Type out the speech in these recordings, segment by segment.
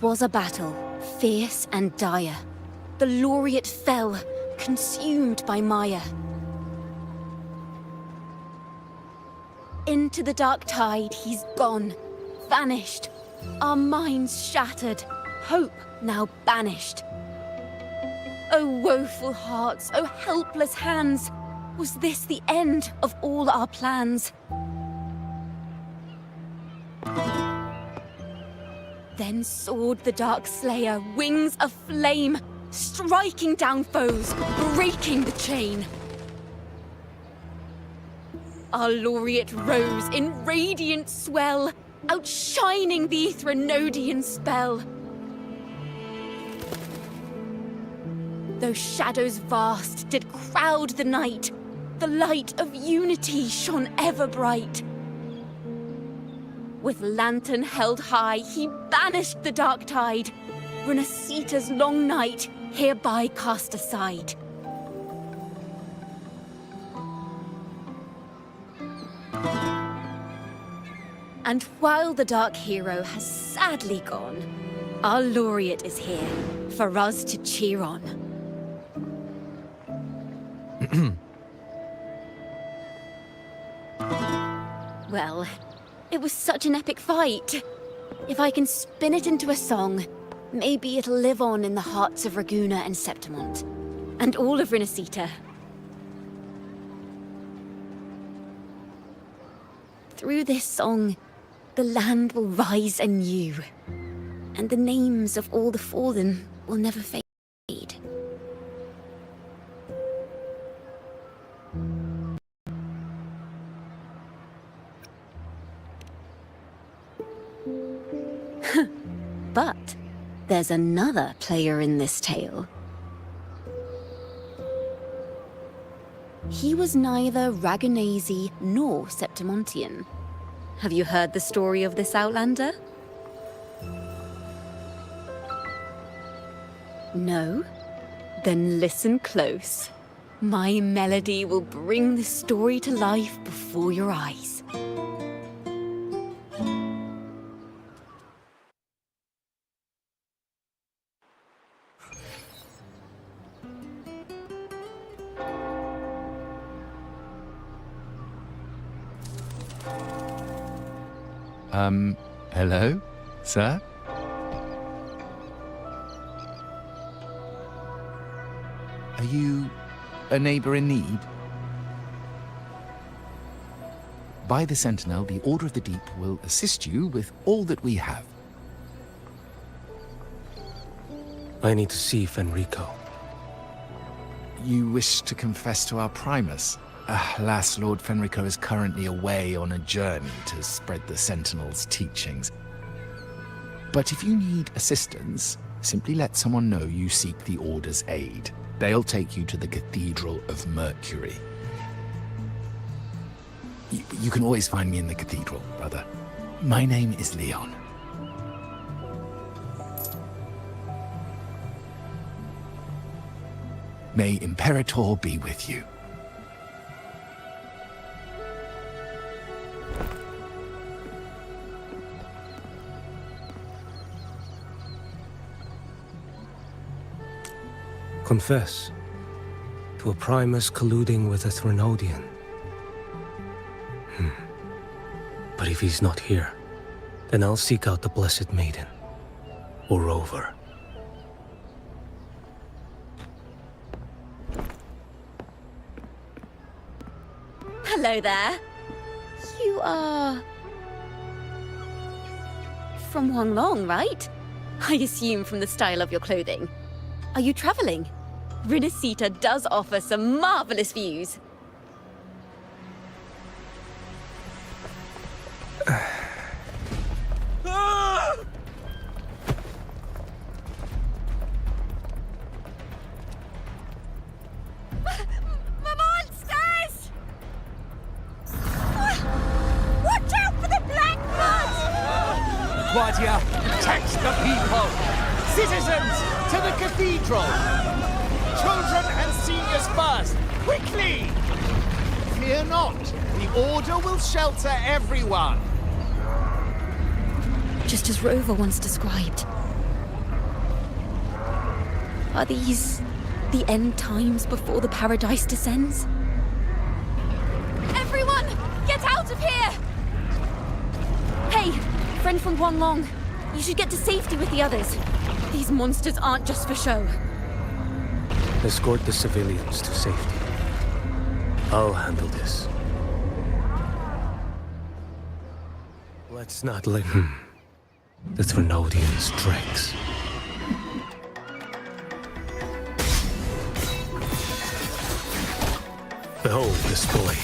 was a battle, fierce and dire. The laureate fell, consumed by mire. Into the dark tide he's gone, vanished. Our minds shattered, hope now banished. O woeful hearts, O helpless hands, was this the end of all our plans? Then soared the dark slayer, wings aflame, striking down foes, breaking the chain. Our laureate rose in radiant swell, outshining the Threnodian spell. Though shadows vast did crowd the night, the light of unity shone ever bright. With lantern held high, he banished the dark tide, Renasita's long night hereby cast aside. And while the dark hero has sadly gone, our laureate is here for us to cheer on. Well, it was such an epic fight. If I can spin it into a song, maybe it'll live on in the hearts of Raguna and Septimont, and all of Renasita. Through this song, the land will rise anew, and the names of all the fallen will never fade. But there's another player in this tale. He was neither Raganese nor Septimontian. Have you heard the story of this outlander? No? Then listen close. My melody will bring the story to life before your eyes. Hello, sir? Are you a neighbor in need? By the Sentinel, the Order of the Deep will assist you with all that we have. I need to see Fenrico. You wish to confess to our Primus? Alas, Lord Fenrico is currently away on a journey to spread the Sentinel's teachings. But if you need assistance, simply let someone know you seek the Order's aid. They'll take you to the Cathedral of Mercury. You can always find me in the Cathedral, brother. My name is Leon. May Imperator be with you. Confess to a Primus colluding with a Threnodian. But if he's not here, then I'll seek out the Blessed Maiden, or Rover. Hello there. You are... from Huanglong, right? I assume from the style of your clothing. Are you traveling? Renasita does offer some marvelous views. Guardia, protect the people! Citizens, to the cathedral! Children and seniors first! Quickly! Fear not, the Order will shelter everyone! Just as Rover once described. Are these the end times before the paradise descends? Everyone, get out of here! Hey, friend from Huanglong, you should get to safety with the others. These monsters aren't just for show. Escort the civilians to safety. I'll handle this. Let's not let the Trinodians' dregs. Behold this blade.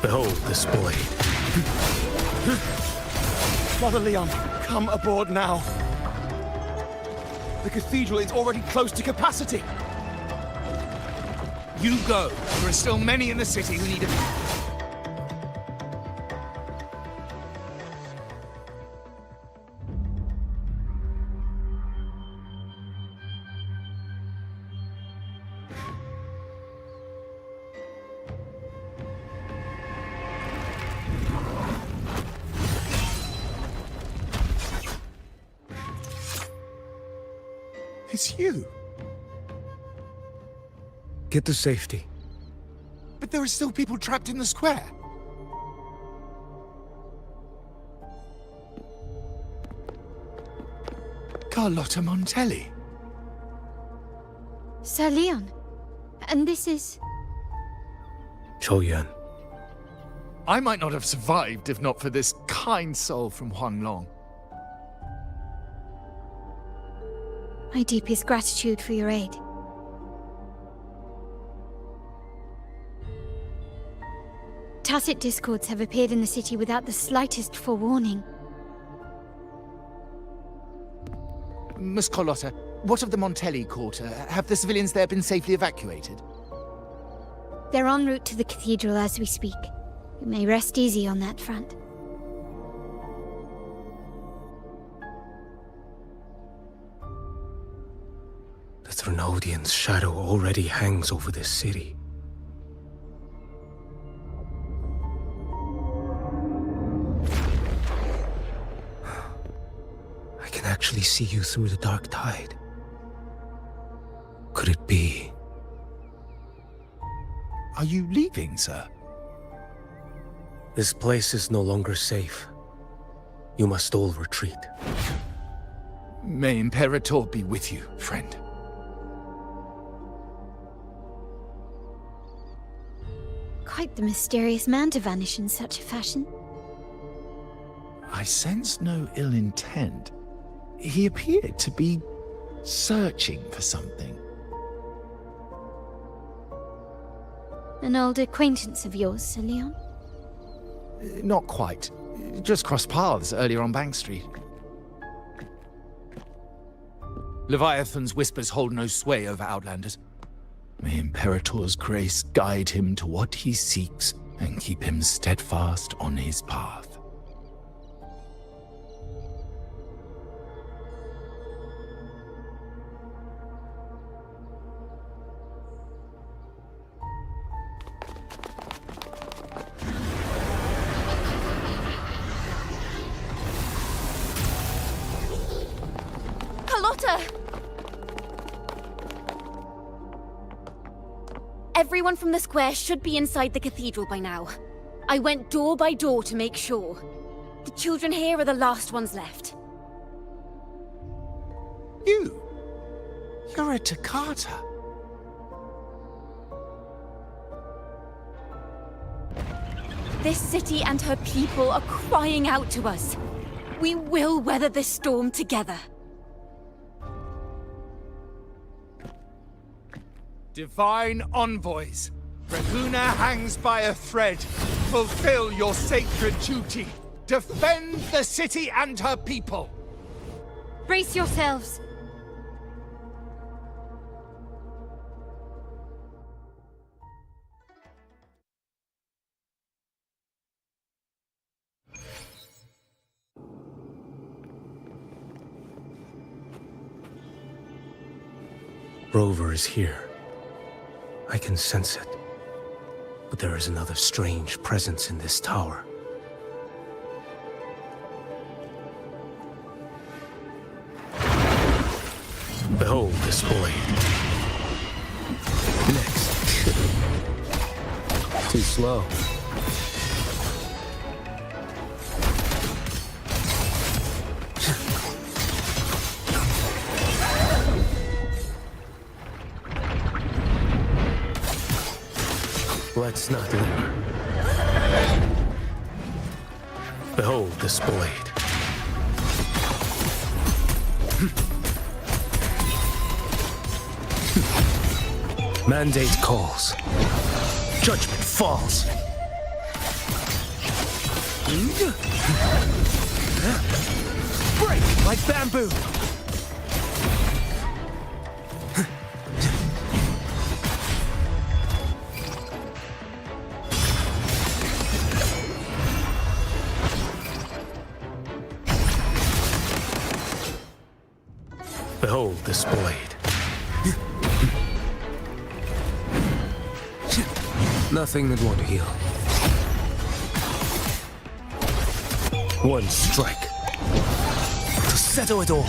Behold this blade. Father Leon, come aboard now. The cathedral is already close to capacity. You go. There are still many in the city who need a... It's you. Get to safety. But there are still people trapped in the square. Carlotta Montelli. Sir Leon. And this is... Qiuyuan. I might not have survived if not for this kind soul from Huanglong. My deepest gratitude for your aid. Tacit discords have appeared in the city without the slightest forewarning. Miss Carlotta, what of the Montelli quarter? Have the civilians there been safely evacuated? They're en route to the cathedral as we speak. You may rest easy on that front. The Trinodian's shadow already hangs over this city. I can actually see you through the dark tide. Could it be? Are you leaving, sir? This place is no longer safe. You must all retreat. May Imperator be with you, friend. Quite the mysterious man to vanish in such a fashion. I sense no ill intent. He appeared to be searching for something. An old acquaintance of yours, Sir Leon? Not quite. Just crossed paths earlier on Bank Street. Leviathan's whispers hold no sway over Outlanders. May Imperator's grace guide him to what he seeks and keep him steadfast on his path. Carlotta! Everyone from the square should be inside the cathedral by now. I went door by door to make sure. The children here are the last ones left. You're a Toccata. This city and her people are crying out to us. We will weather this storm together. Divine envoys, Reguna hangs by a thread. Fulfill your sacred duty. Defend the city and her people. Brace yourselves! Rover is here. I can sense it. But there is another strange presence in this tower. Behold this blade. Next. Too slow. Let's not linger. Behold this blade. Mandate calls. Judgment falls. Break like bamboo. Behold this blade. Nothing that won't heal. One strike to settle it all.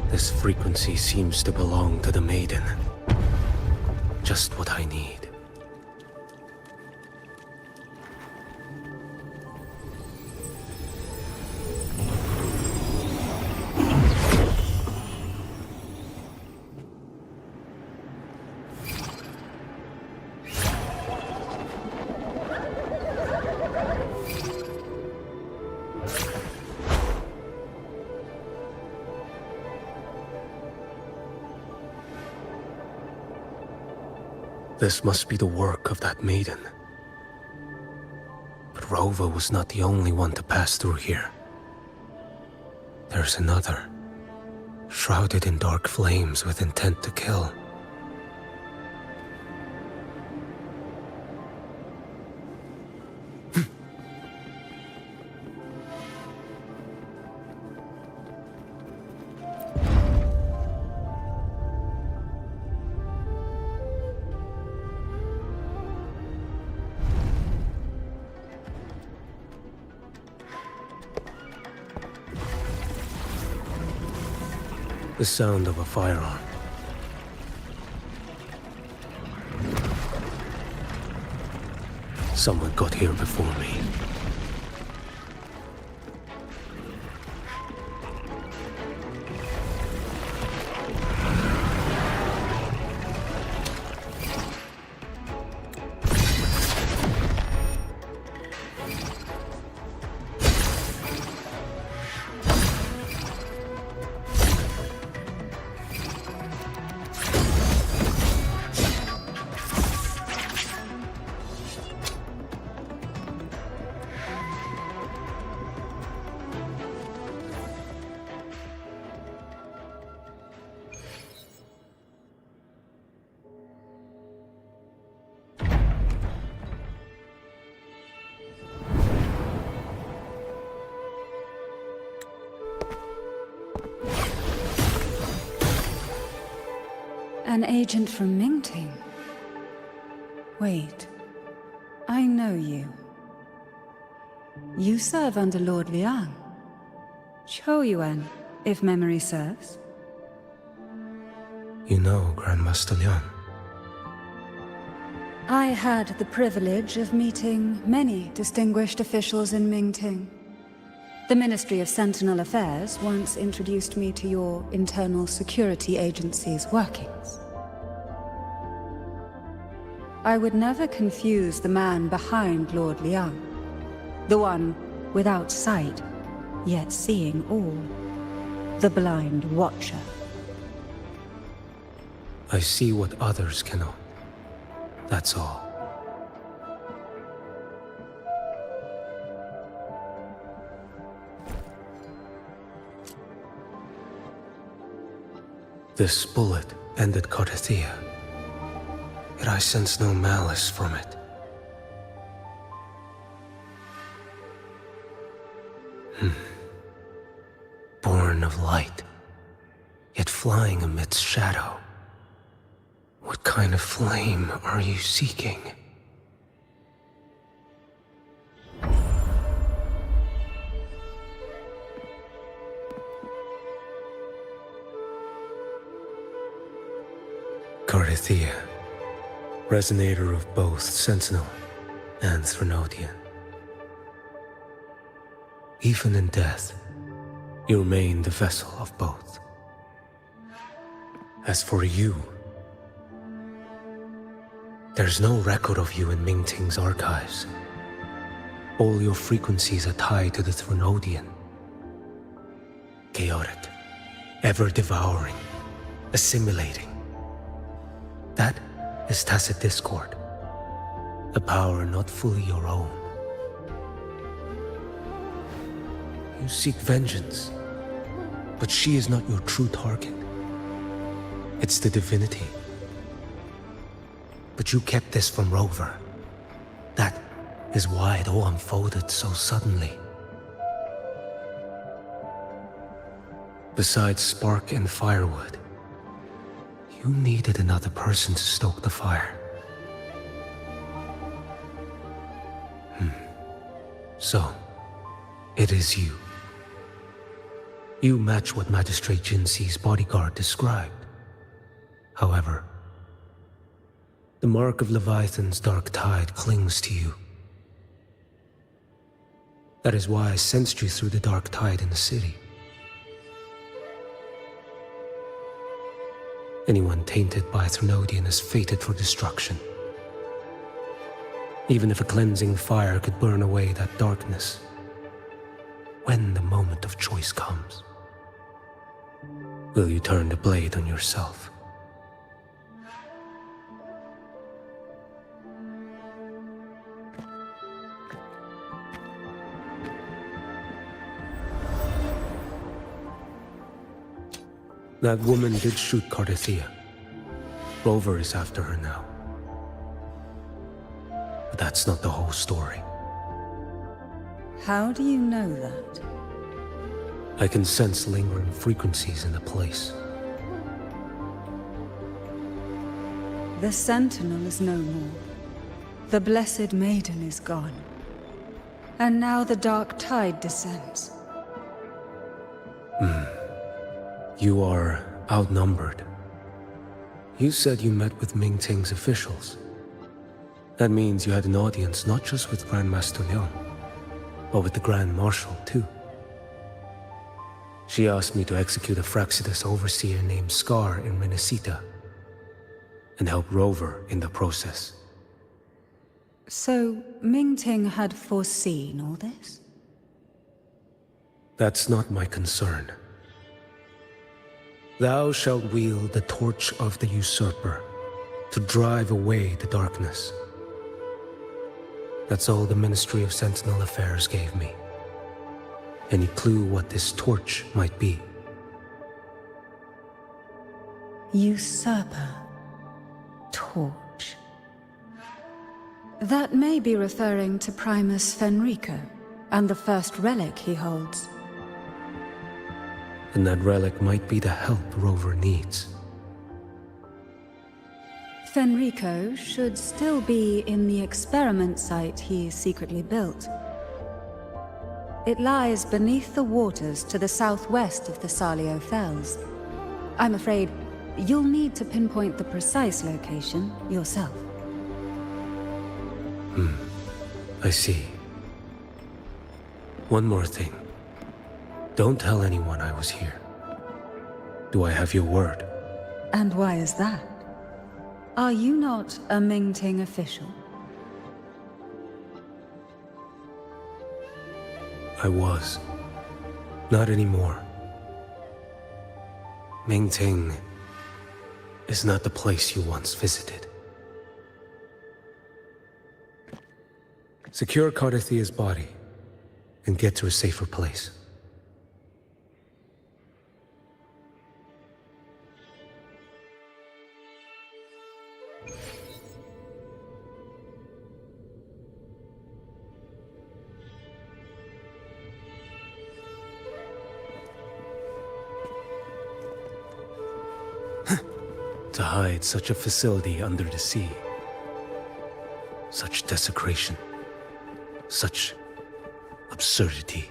This frequency seems to belong to the maiden. Just what I need. This must be the work of that maiden. But Rova was not the only one to pass through here. There's another, shrouded in dark flames with intent to kill. The sound of a firearm. Someone got here before me. An agent from Mingting? Wait, I know you. You serve under Lord Liang. qiuyuan, if memory serves. You know Grandmaster Liang. I had the privilege of meeting many distinguished officials in Mingting. The Ministry of Sentinel Affairs once introduced me to your internal security agency's workings. I would never confuse the man behind Lord Liang, the one without sight, yet seeing all, the blind watcher. I see what others cannot. That's all. This bullet ended Carthia, yet I sense no malice from it. Born of light, yet flying amidst shadow. What kind of flame are you seeking? Carthia, resonator of both Sentinel and Threnodian. Even in death, you remain the vessel of both. As for you, there's no record of you in Mingting's archives. All your frequencies are tied to the Threnodian. Chaotic, ever-devouring, assimilating. That is tacit discord, a power not fully your own. You seek vengeance, but she is not your true target. It's the divinity. But you kept this from Rover. That is why it all unfolded so suddenly. Besides spark and firewood, you needed another person to stoke the fire. So, it is you. You match what Magistrate Jinxi's bodyguard described. However, the mark of Leviathan's dark tide clings to you. That is why I sensed you through the dark tide in the city. Anyone tainted by Threnodian is fated for destruction. Even if a cleansing fire could burn away that darkness, when the moment of choice comes, will you turn the blade on yourself? That woman did shoot Carthia. Rover is after her now. But that's not the whole story. How do you know that? I can sense lingering frequencies in the place. The Sentinel is no more. The Blessed Maiden is gone. And now the dark tide descends. You are outnumbered. You said you met with Mingting's officials. That means you had an audience not just with Grandmaster Liang, but with the Grand Marshal too. She asked me to execute a Fraxidus overseer named Scar in Renacita, and help Rover in the process. So, Mingting had foreseen all this? That's not my concern. Thou shalt wield the torch of the usurper to drive away the darkness. That's all the Ministry of Sentinel Affairs gave me. Any clue what this torch might be? Usurper. Torch. That may be referring to Primus Fenrico, and the first relic he holds. And that relic might be the help Rover needs. Fenrico should still be in the experiment site he secretly built. It lies beneath the waters to the southwest of the Salio Fells. I'm afraid you'll need to pinpoint the precise location yourself. I see. One more thing. Don't tell anyone I was here. Do I have your word? And why is that? Are you not a Mingting official? I was. Not anymore. Mingting is not the place you once visited. Secure Carthia's body and get to a safer place. To hide such a facility under the sea. Such desecration. Such absurdity.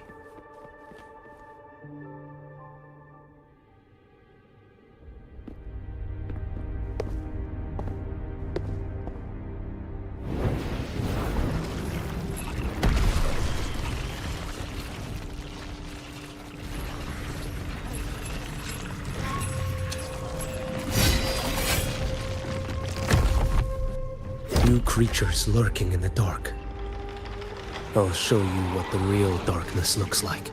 New creatures lurking in the dark. I'll show you what the real darkness looks like.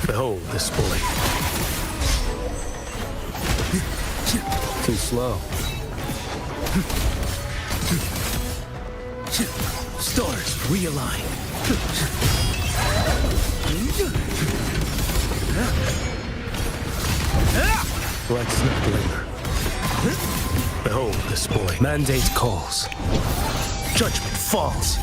Behold this boy. Too slow. Stars realign. Let's not linger. Behold this boy. Mandate calls. Judgment falls.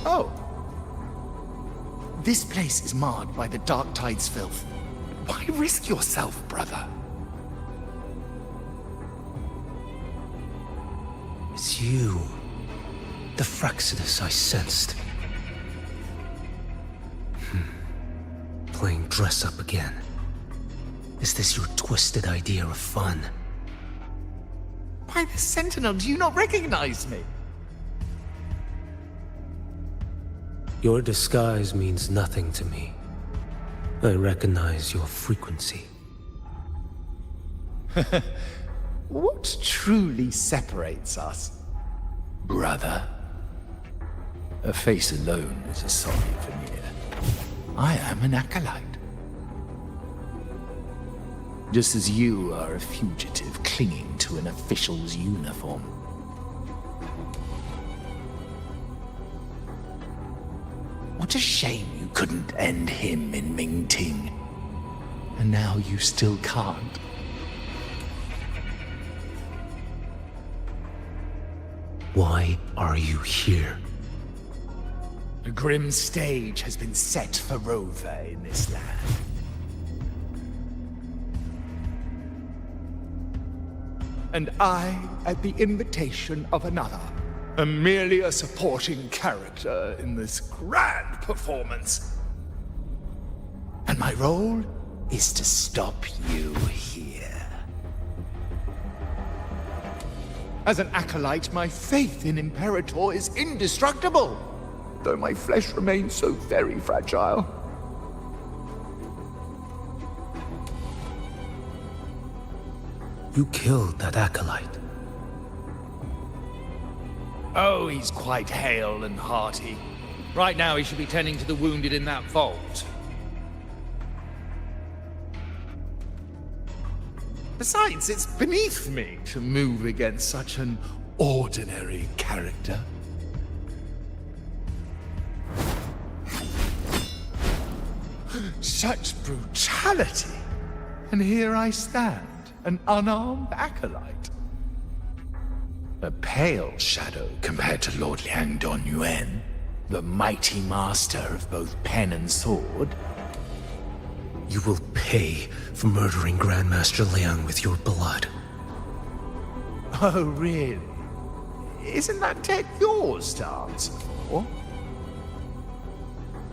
Oh. This place is marred by the Dark Tide's filth. Why risk yourself, brother? It's you. The Fraxidus I sensed. Playing dress up again. Is this your twisted idea of fun? Why the Sentinel, do you not recognize me? Your disguise means nothing to me. I recognize your frequency. What truly separates us, brother? A face alone is a sorry veneer. I am an acolyte. Just as you are a fugitive clinging to an official's uniform. What a shame you couldn't end him in Mingting. And now you still can't. Why are you here? A grim stage has been set for Rover in this land. And I, at the invitation of another, am merely a supporting character in this grand performance. And my role is to stop you here. As an acolyte, my faith in Imperator is indestructible, though my flesh remains so very fragile. You killed that acolyte. Oh, he's quite hale and hearty. Right now he should be tending to the wounded in that vault. Besides, it's beneath me to move against such an ordinary character. Such brutality! And here I stand, an unarmed acolyte. A pale shadow compared to Lord Liang Donyuan, the mighty master of both pen and sword. You will pay for murdering Grandmaster Liang with your blood. Oh, really? Isn't that tech yours to answer for?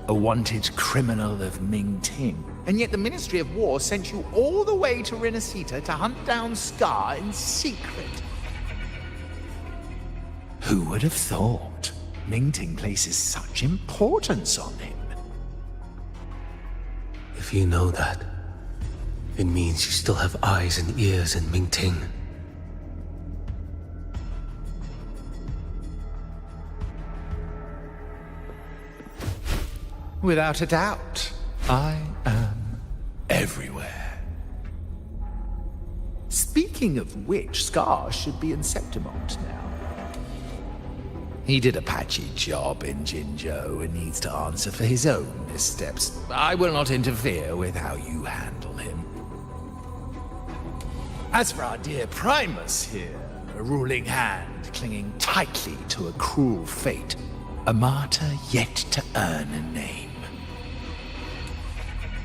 A wanted criminal of Mingting, and yet the Ministry of War sent you all the way to Renacita to hunt down Scar in secret. Who would have thought Mingting places such importance on him? If you know that, it means you still have eyes and ears in Mingting. Without a doubt, I am everywhere. Speaking of which, Scar should be in Septimont now. He did a patchy job in Jinzhou and needs to answer for his own missteps. I will not interfere with how you handle him. As for our dear Primus here, a ruling hand clinging tightly to a cruel fate, a martyr yet to earn a name.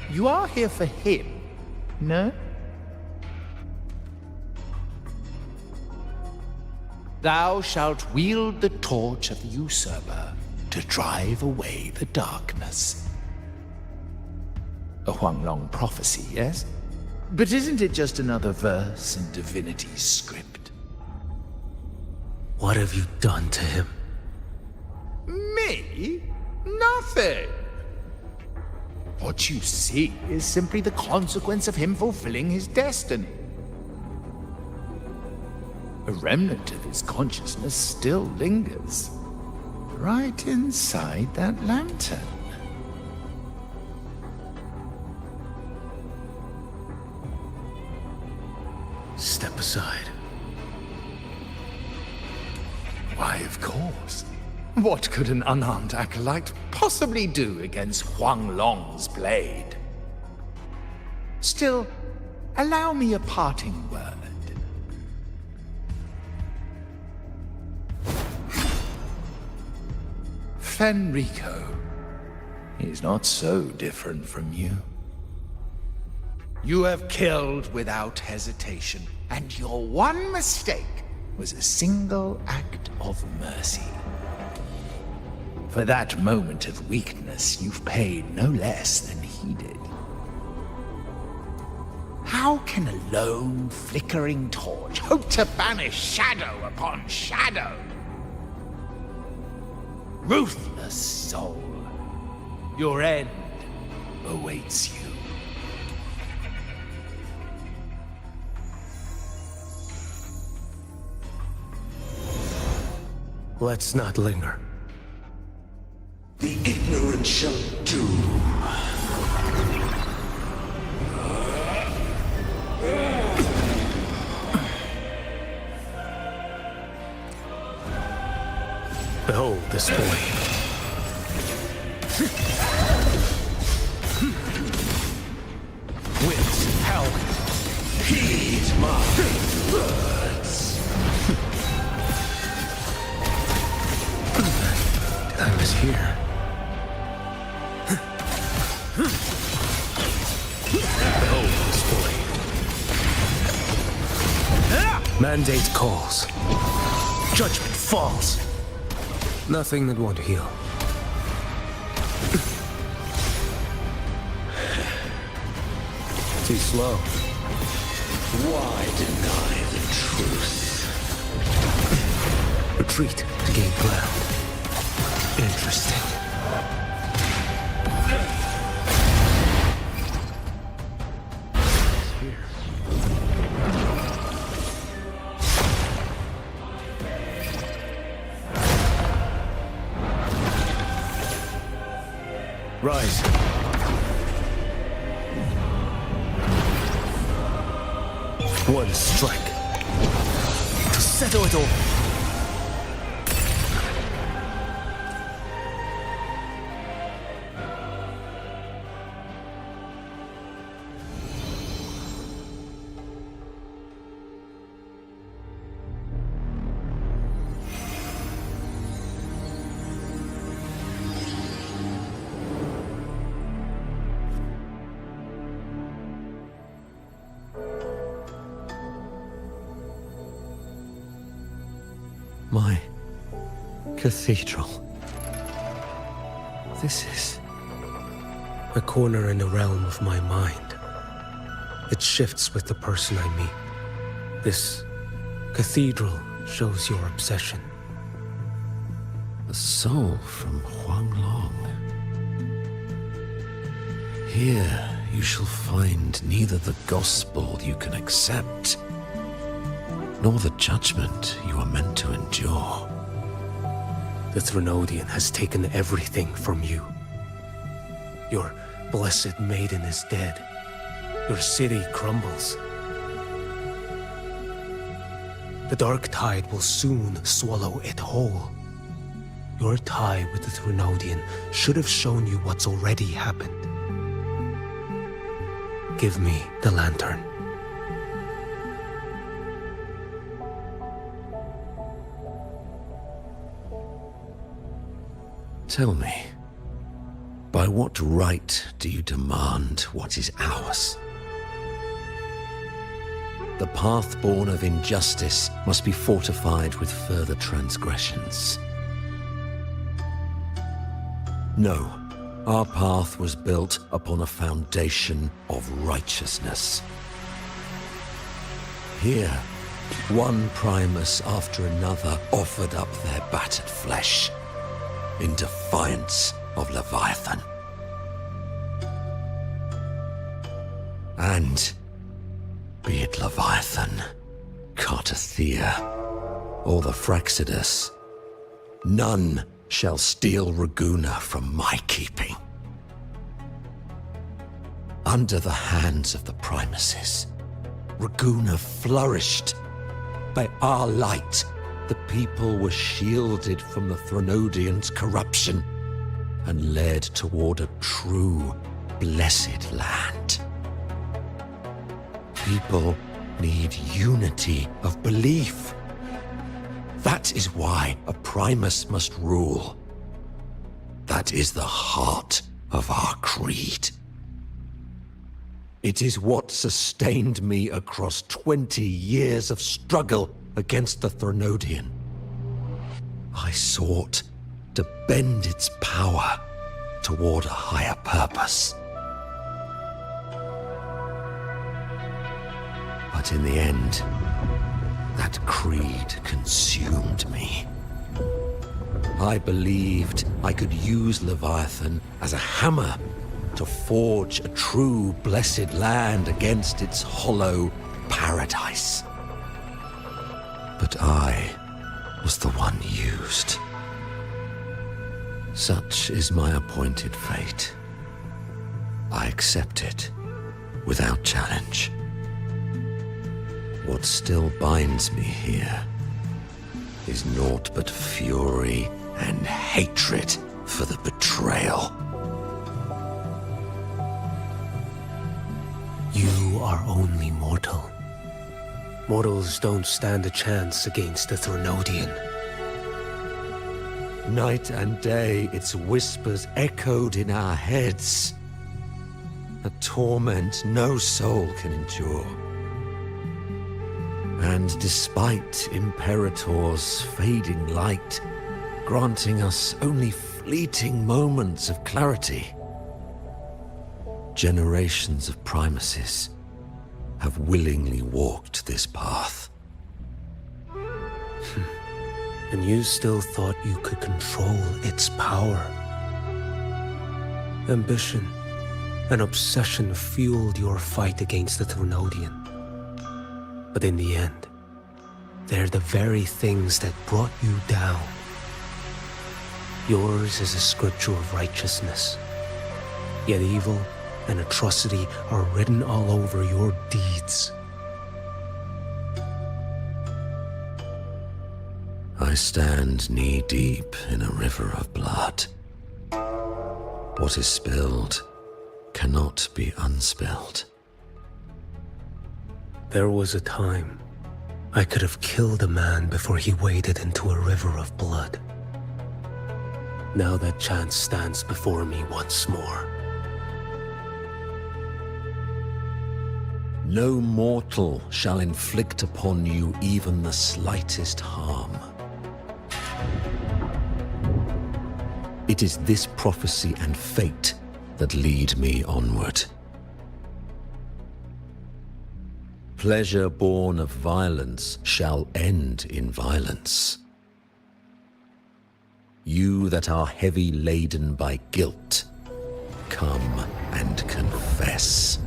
You are here for him, no? Thou shalt wield the torch of the usurper to drive away the darkness. A Huanglong prophecy, yes? But isn't it just another verse in Divinity's script? What have you done to him? Me? Nothing! What you see is simply the consequence of him fulfilling his destiny. A remnant of his consciousness still lingers, right inside that lantern. Step aside. Why, of course. What could an unarmed acolyte possibly do against Huanglong's blade? Still, allow me a parting word. Fenrico is not so different from you. You have killed without hesitation, and your one mistake was a single act of mercy. For that moment of weakness, you've paid no less than he did. How can a lone, flickering torch hope to banish shadow upon shadow? Ruthless soul, your end awaits you. Let's not linger. The ignorant shall do. Behold this boy. Winds, hell, Heed my words. I was here. Behold this boy. Mandate calls. Judgment falls. Nothing that won't heal. Too slow. Why deny the truth? Retreat to gain ground. Interesting. Rise. One strike. To settle it all. my cathedral. This is... A corner in the realm of my mind. It shifts with the person I meet. This cathedral shows your obsession. The soul from Huanglong. Here you shall find neither the gospel you can accept, nor the judgment you are meant to endure. The Threnodian has taken everything from you. Your blessed maiden is dead. Your city crumbles. The dark tide will soon swallow it whole. Your tie with the Threnodian should have shown you what's already happened. Give me the lantern. Tell me, by what right do you demand what is ours? The path born of injustice must be fortified with further transgressions. No, our path was built upon a foundation of righteousness. Here, one Primus after another offered up their battered flesh in defiance of Leviathan. And be it Leviathan, Cartathea, or the Fraxidus, none shall steal Raguna from my keeping. Under the hands of the Primuses, Raguna flourished. By our light, the people were shielded from the Threnodians' corruption and led toward a true, blessed land. People need unity of belief. That is why a Primus must rule. That is the heart of our creed. It is what sustained me across 20 years of struggle against the Threnodian. I sought to bend its power toward a higher purpose. But in the end, that creed consumed me. I believed I could use Leviathan as a hammer to forge a true blessed land against its hollow paradise. But I was the one used. Such is my appointed fate. I accept it without challenge. What still binds me here is naught but fury and hatred for the betrayal. You are only mortal. Mortals don't stand a chance against the Threnodian. Night and day, its whispers echoed in our heads. A torment no soul can endure. And despite Imperator's fading light, granting us only fleeting moments of clarity, generations of Primuses have willingly walked this path. And you still thought you could control its power. Ambition and obsession fueled your fight against the Threnodian. But in the end, they're the very things that brought you down. Yours is a scripture of righteousness, yet evil and atrocity are written all over your deeds. I stand knee-deep in a river of blood. What is spilled cannot be unspilled. There was a time I could have killed a man before he waded into a river of blood. Now that chance stands before me once more. No mortal shall inflict upon you even the slightest harm. It is this prophecy and fate that lead me onward. Pleasure born of violence shall end in violence. You that are heavy laden by guilt, come and confess.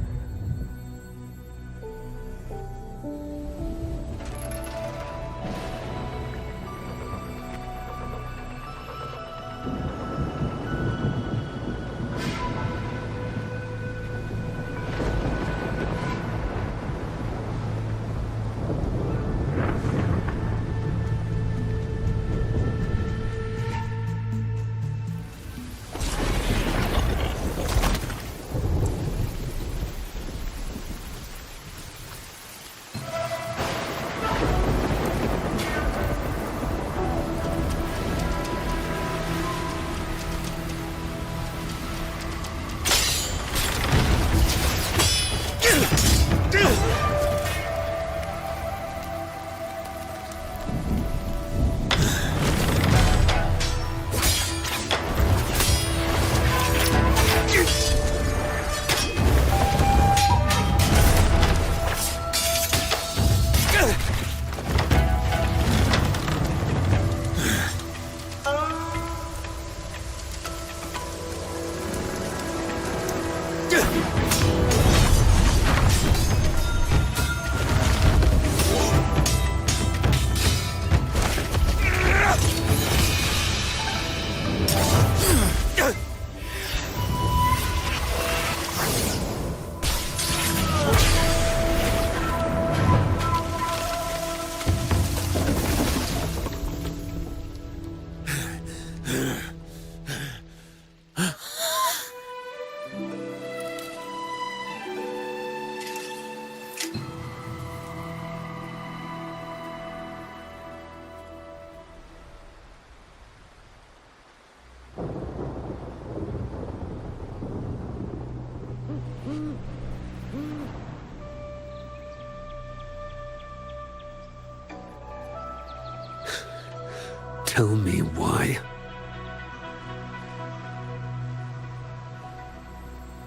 Tell me why.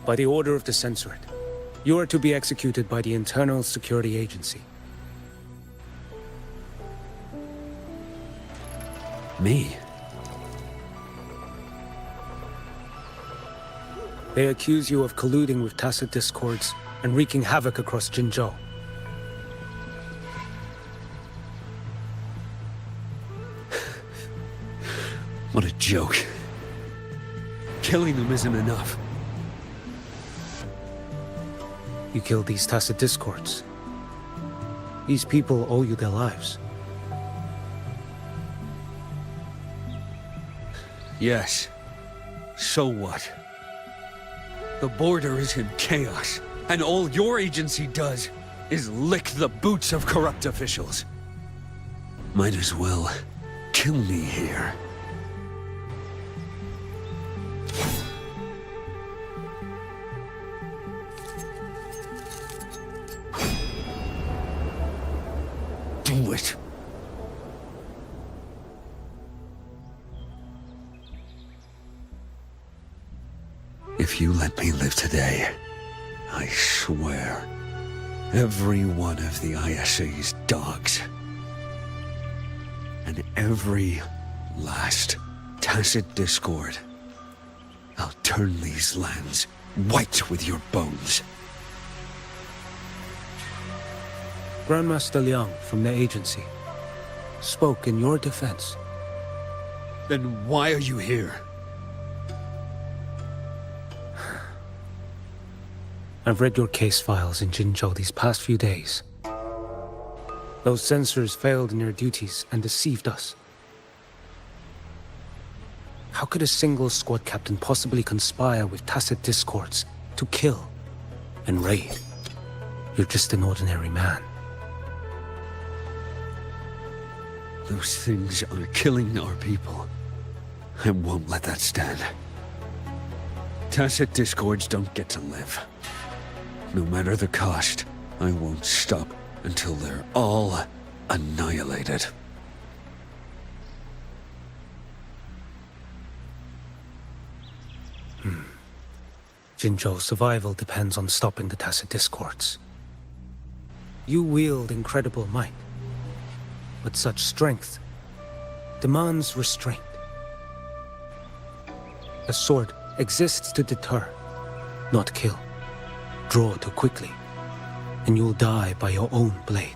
By the order of the Censorate, you are to be executed by the Internal Security Agency. Me? They accuse you of colluding with tacit discords and wreaking havoc across Jinzhou. What a joke. Killing them isn't enough. You killed these tacit discords. These people owe you their lives. Yes. So what? The border is in chaos, and all your agency does is lick the boots of corrupt officials. Might as well kill me here. Do it. If you let me live today, I swear, every one of the ISA's dogs, and every last tacit discord, I'll turn these lands white with your bones. Grandmaster Liang from the agency spoke in your defense. Then why are you here? I've read your case files in Jinzhou these past few days. Those censors failed in their duties and deceived us. How could a single squad captain possibly conspire with tacit discords to kill and raid? You're just an ordinary man. Those things are killing our people. I won't let that stand. Tacit discords don't get to live. No matter the cost, I won't stop until they're all annihilated. Jinzhou's survival depends on stopping the tacit discords. You wield incredible might, but such strength demands restraint. A sword exists to deter, not kill. Draw too quickly, and you'll die by your own blade.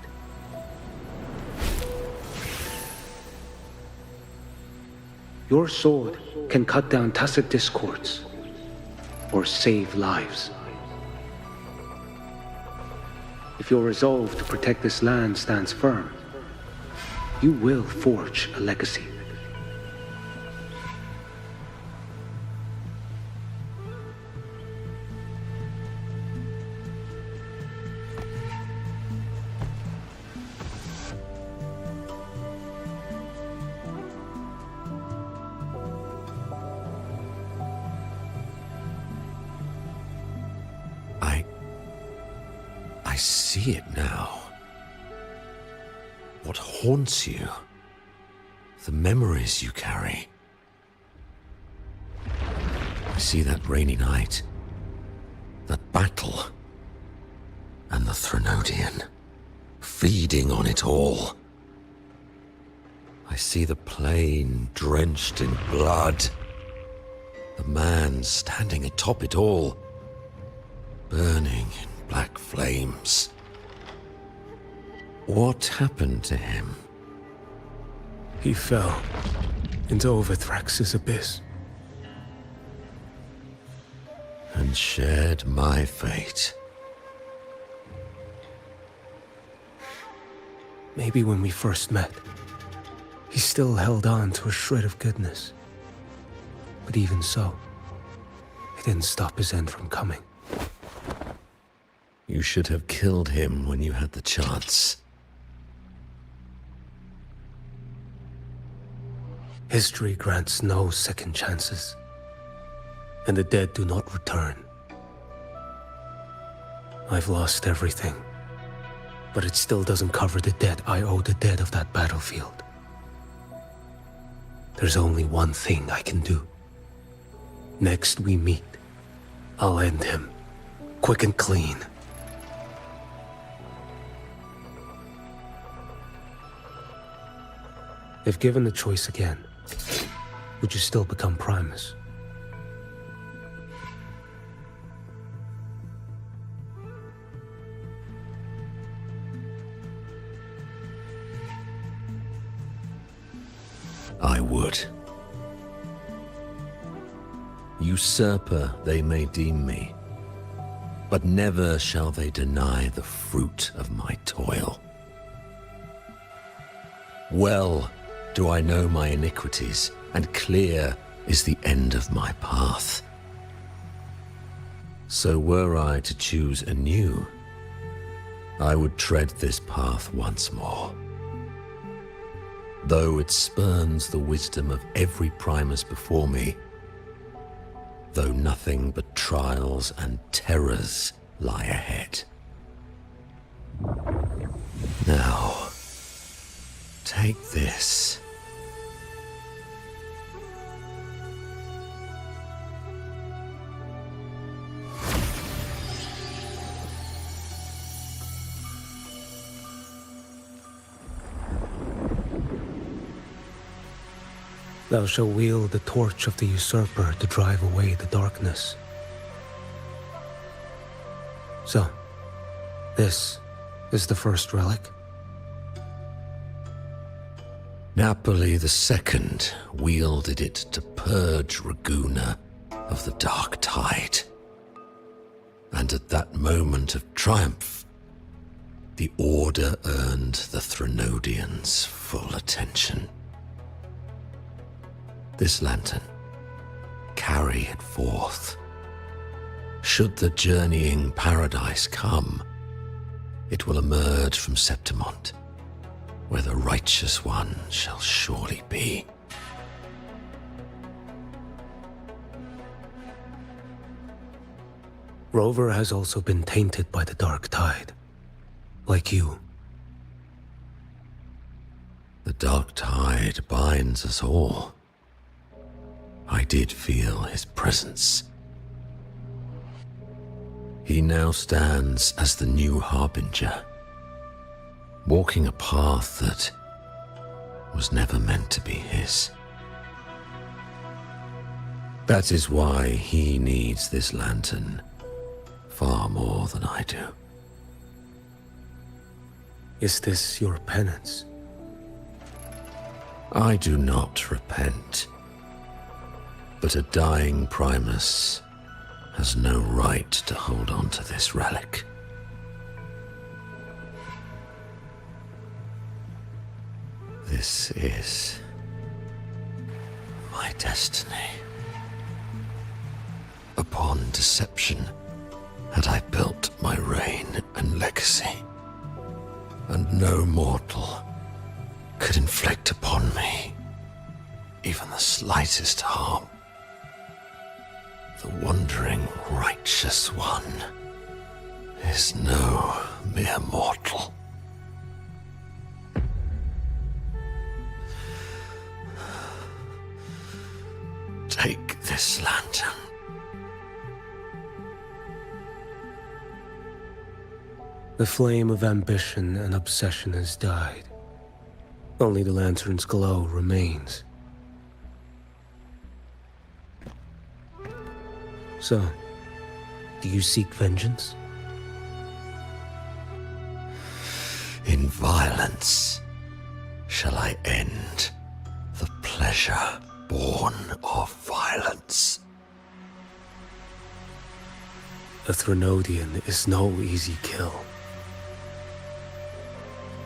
Your sword can cut down tacit discords, or save lives. If your resolve to protect this land stands firm, you will forge a legacy. I see it now. What haunts you? The memories you carry. I see that rainy night, that battle, and the Threnodian, feeding on it all. I see the plain drenched in blood, the man standing atop it all, burning in black flames. What happened to him? He fell into Overthrax's abyss. And shared my fate. Maybe when we first met, he still held on to a shred of goodness. But even so, it didn't stop his end from coming. You should have killed him when you had the chance. History grants no second chances, and the dead do not return. I've lost everything, but it still doesn't cover the debt I owe the dead of that battlefield. There's only one thing I can do. Next we meet, I'll end him, quick and clean. If given the choice again, would you still become Primus? I would. Usurper they may deem me, but never shall they deny the fruit of my toil. Well do I know my iniquities, and clear is the end of my path. So were I to choose anew, I would tread this path once more. Though it spurns the wisdom of every Primus before me, though nothing but trials and terrors lie ahead. Now, take this. Thou shalt wield the torch of the usurper to drive away the darkness. So, this is the first relic? Napoli II wielded it to purge Raguna of the dark tide. And at that moment of triumph, the Order earned the Threnodians' full attention. This lantern, carry it forth. Should the journeying paradise come, it will emerge from Septimont, where the righteous one shall surely be. Rover has also been tainted by the dark tide, like you. The dark tide binds us all. I did feel his presence. He now stands as the new Harbinger, walking a path that was never meant to be his. That is why he needs this lantern far more than I do. Is this your penance? I do not repent, but a dying Primus has no right to hold on to this relic. This is my destiny. Upon deception had I built my reign and legacy, and no mortal could inflict upon me even the slightest harm. The wandering righteous one is no mere mortal. Take this lantern. The flame of ambition and obsession has died. Only the lantern's glow remains. So, do you seek vengeance? In violence shall I end the pleasure born of violence. A Threnodian is no easy kill.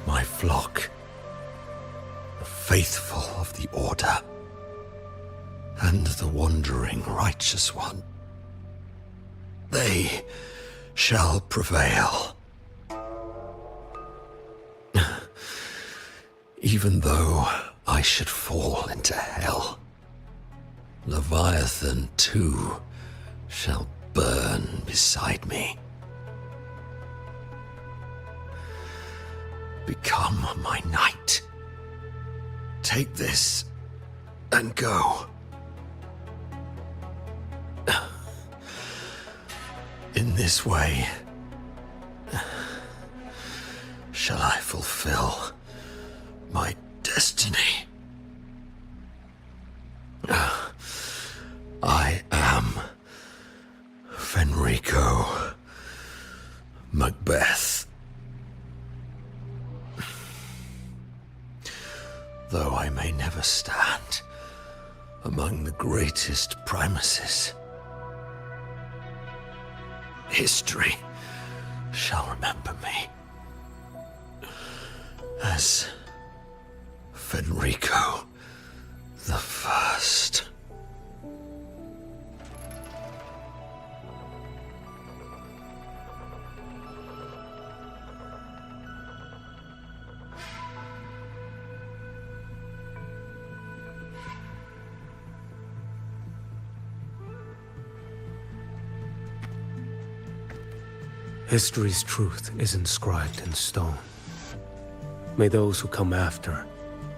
My flock, the faithful of the Order, and the wandering righteous one, they shall prevail. Even though I should fall into hell, Leviathan too shall burn beside me. Become my knight. Take this and go. In this way, shall I fulfill my destiny. I am Fenrico Macbeth. Though I may never stand among the greatest Primuses, history shall remember me as Fenrico the First. History's truth is inscribed in stone. May those who come after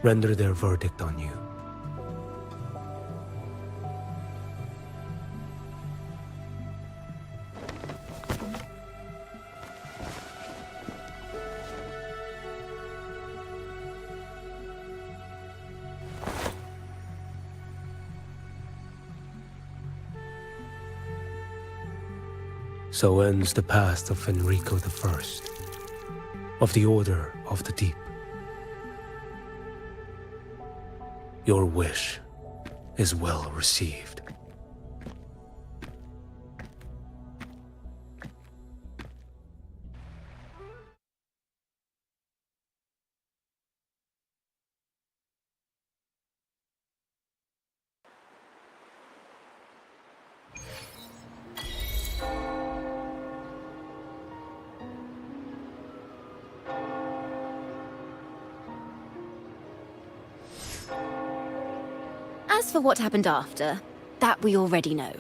render their verdict on you. So ends the past of Fenrico I, of the Order of the Deep. Your wish is well received. As for what happened after, that we already know.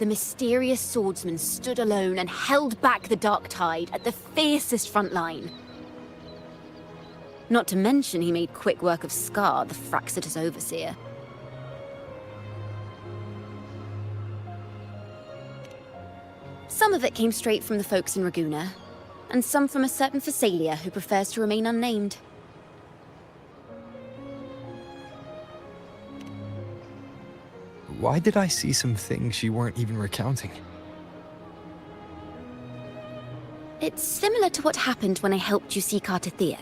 the mysterious swordsman stood alone and held back the dark tide at the fiercest front line. Not to mention he made quick work of Scar, the Fraxitus overseer. Some of it came straight from the folks in Raguna, and some from a certain Phasalia who prefers to remain unnamed. Why did I see some things you weren't even recounting? It's similar to what happened when I helped you seek Artethea.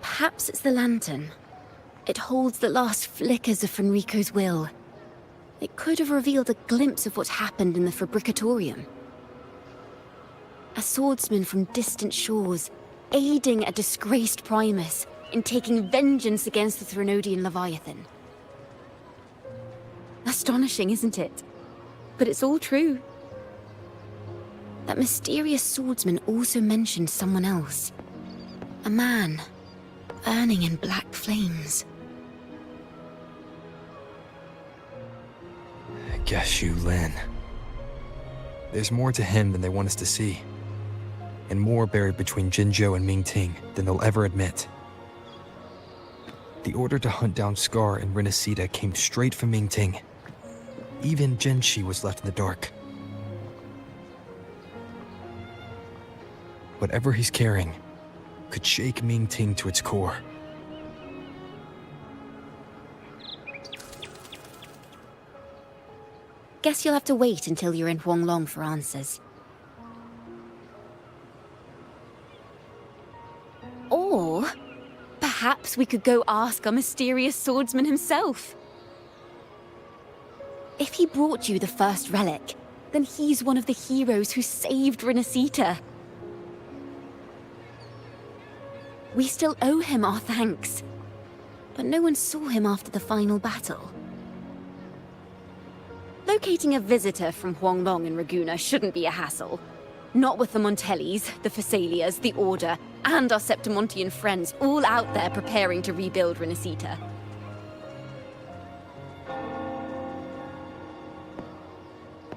Perhaps it's the lantern. It holds the last flickers of Fenrico's will. It could have revealed a glimpse of what happened in the Fabricatorium. A swordsman from distant shores, aiding a disgraced Primus in taking vengeance against the Threnodian Leviathan. Astonishing, isn't it? But it's all true. That mysterious swordsman also mentioned someone else. A man, burning in black flames. Qiuyuan. There's more to him than they want us to see. And more buried between Jinzhou and Mingting than they'll ever admit. The order to hunt down Scar and Renacita came straight from Mingting. Even Jinshi was left in the dark. Whatever he's carrying could shake Mingting to its core. Guess you'll have to wait until you're in Huanglong for answers. Or perhaps we could go ask our mysterious swordsman himself. If he brought you the first relic, then he's one of the heroes who saved Renacita. We still owe him our thanks, but no one saw him after the final battle. Locating a visitor from Huanglong and Raguna shouldn't be a hassle. Not with the Montellis, the Phasalias, the Order, and our Septimontian friends all out there preparing to rebuild Renacita.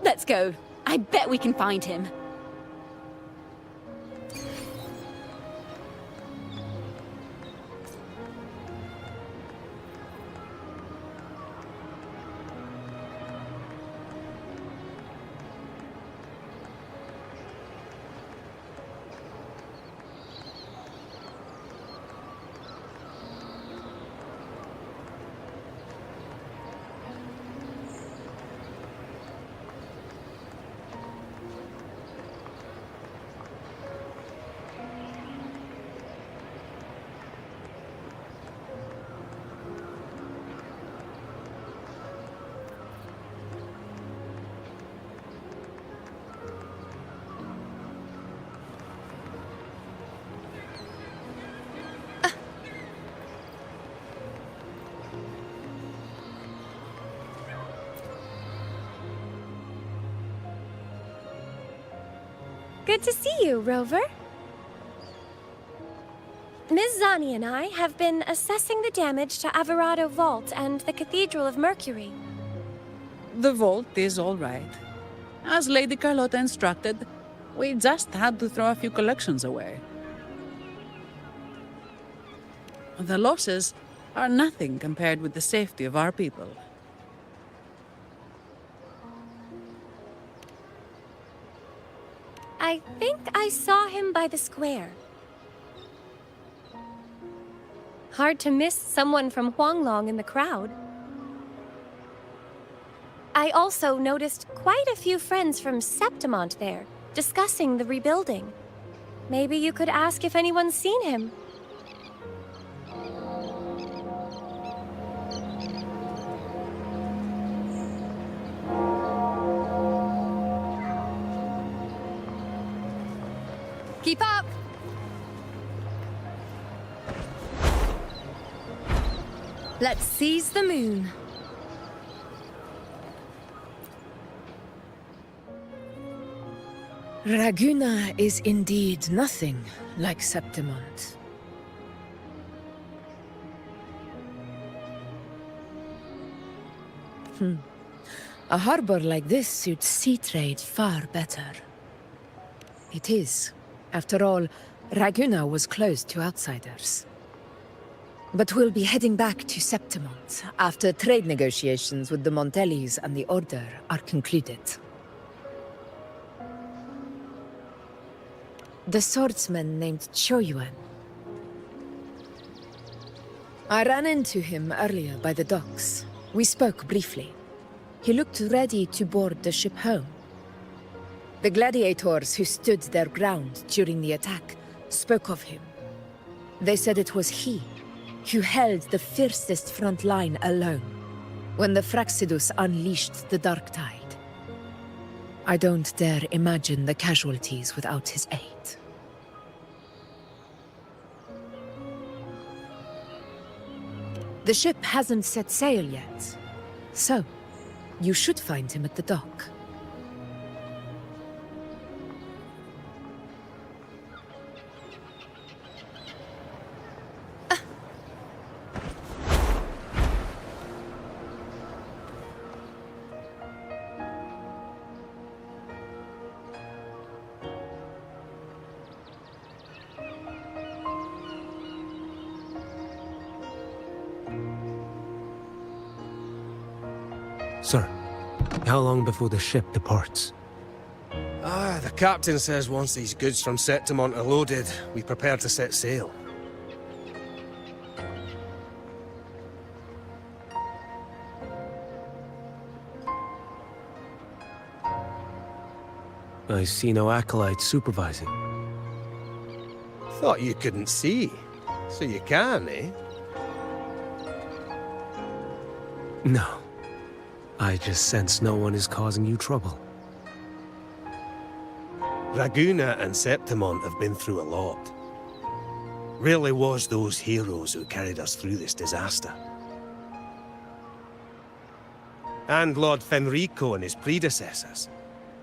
Let's go. I bet we can find him. Good to see you, Rover. Ms. Zani and I have been assessing the damage to Averado Vault and the Cathedral of Mercury. The vault is all right. As Lady Carlotta instructed, we just had to throw a few collections away. The losses are nothing compared with the safety of our people. I think I saw him by the square. Hard to miss someone from Huanglong in the crowd. I also noticed quite a few friends from Septimont there, discussing the rebuilding. Maybe you could ask if anyone's seen him. Keep up! Let's seize the moon. Raguna is indeed nothing like Septimont. A harbor like this suits sea trade far better. It is. After all, Raguna was closed to outsiders. But we'll be heading back to Septimont after trade negotiations with the Montellis and the Order are concluded. The swordsman named qiuyuan. I ran into him earlier by the docks. We spoke briefly. He looked ready to board the ship home. The gladiators who stood their ground during the attack spoke of him. They said it was he who held the fiercest front line alone when the Fraxidus unleashed the Dark Tide. I don't dare imagine the casualties without his aid. The ship hasn't set sail yet, so you should find him at the dock. Sir, how long before the ship departs? The captain says once these goods from Septimont are loaded, we prepare to set sail. I see no acolytes supervising. Thought you couldn't see. So you can, eh? No. I just sense no one is causing you trouble. Raguna and Septimont have been through a lot. Really was those heroes who carried us through this disaster. And Lord Fenrico and his predecessors.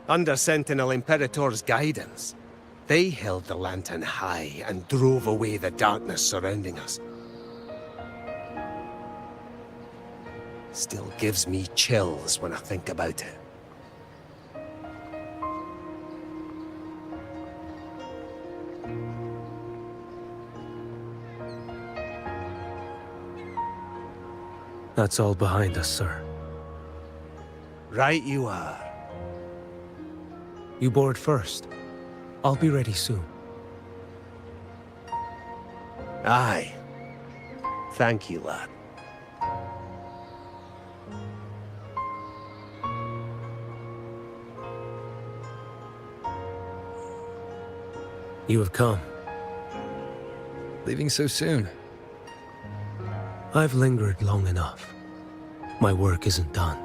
Under Sentinel Imperator's guidance, they held the lantern high and drove away the darkness surrounding us. Still gives me chills when I think about it. That's all behind us, sir. Right you are. You board first. I'll be ready soon. Aye. Thank you, lad. You have come. Leaving so soon? I've lingered long enough. My work isn't done.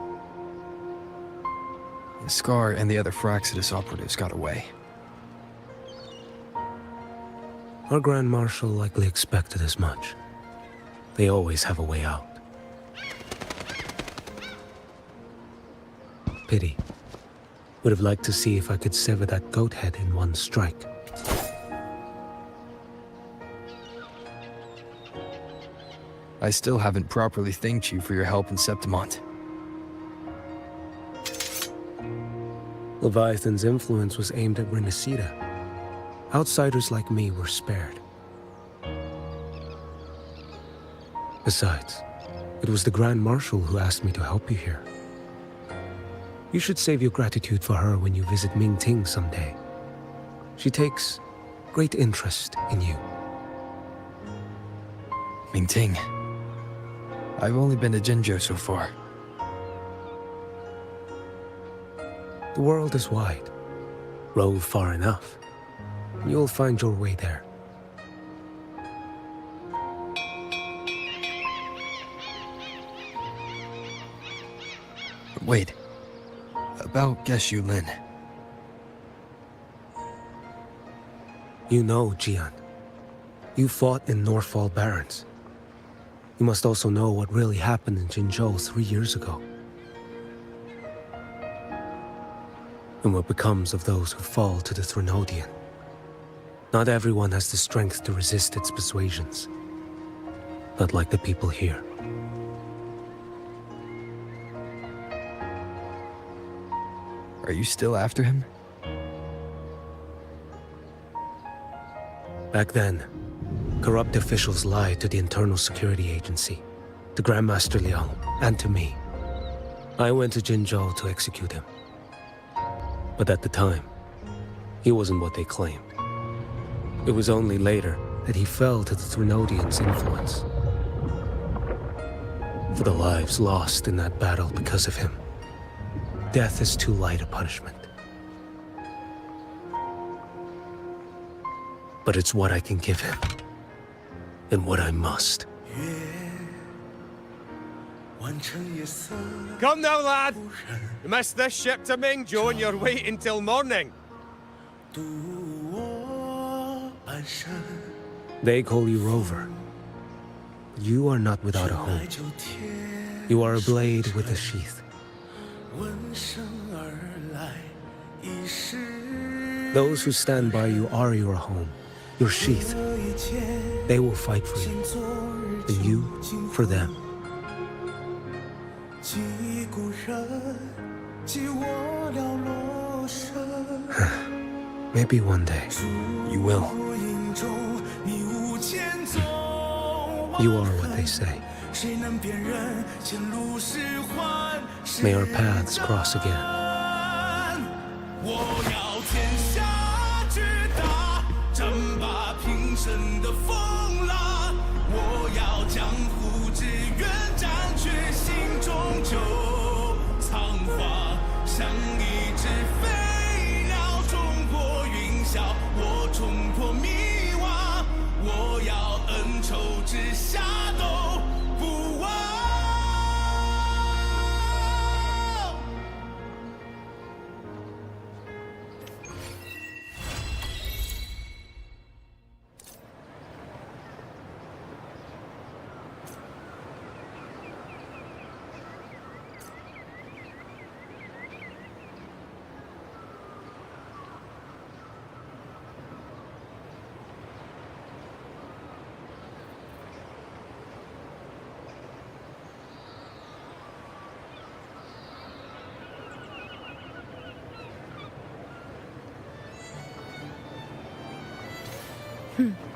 Scar and the other Fraxidus operatives got away. Our Grand Marshal likely expected as much. They always have a way out. Pity. Would have liked to see if I could sever that goat head in one strike. I still haven't properly thanked you for your help in Septimont. Leviathan's influence was aimed at Renacida. Outsiders like me were spared. Besides, it was the Grand Marshal who asked me to help you here. You should save your gratitude for her when you visit Mingting someday. She takes great interest in you. Mingting. I've only been to Jinzhou so far. The world is wide. Rove far enough, and you'll find your way there. Wait. About qiuyuan. You know, Qiuyuan. You fought in Northfall Barrens. You must also know what really happened in Jinzhou 3 years ago. And what becomes of those who fall to the Threnodian. Not everyone has the strength to resist its persuasions. Not like the people here. Are you still after him? Back then, corrupt officials lied to the Internal Security Agency, to Grandmaster Liang, and to me. I went to Jinzhou to execute him. But at the time, he wasn't what they claimed. It was only later that he fell to the Thrunodians' influence. For the lives lost in that battle because of him, death is too light a punishment. But it's what I can give him, and what I must. Come now, lad! You missed this ship to Mingzhou and you're waiting till morning. They call you Rover. You are not without a home. You are a blade with a sheath. Those who stand by you are your home, your sheath. They will fight for you, and you for them. Maybe one day. You will. You are what they say. May our paths cross again. 我要天下之大，争霸平生的风浪。我要江湖之远，斩却心中旧苍华。像一只飞鸟冲破云霄，我冲破迷惘。我要恩仇之下都不忘。 Hmm.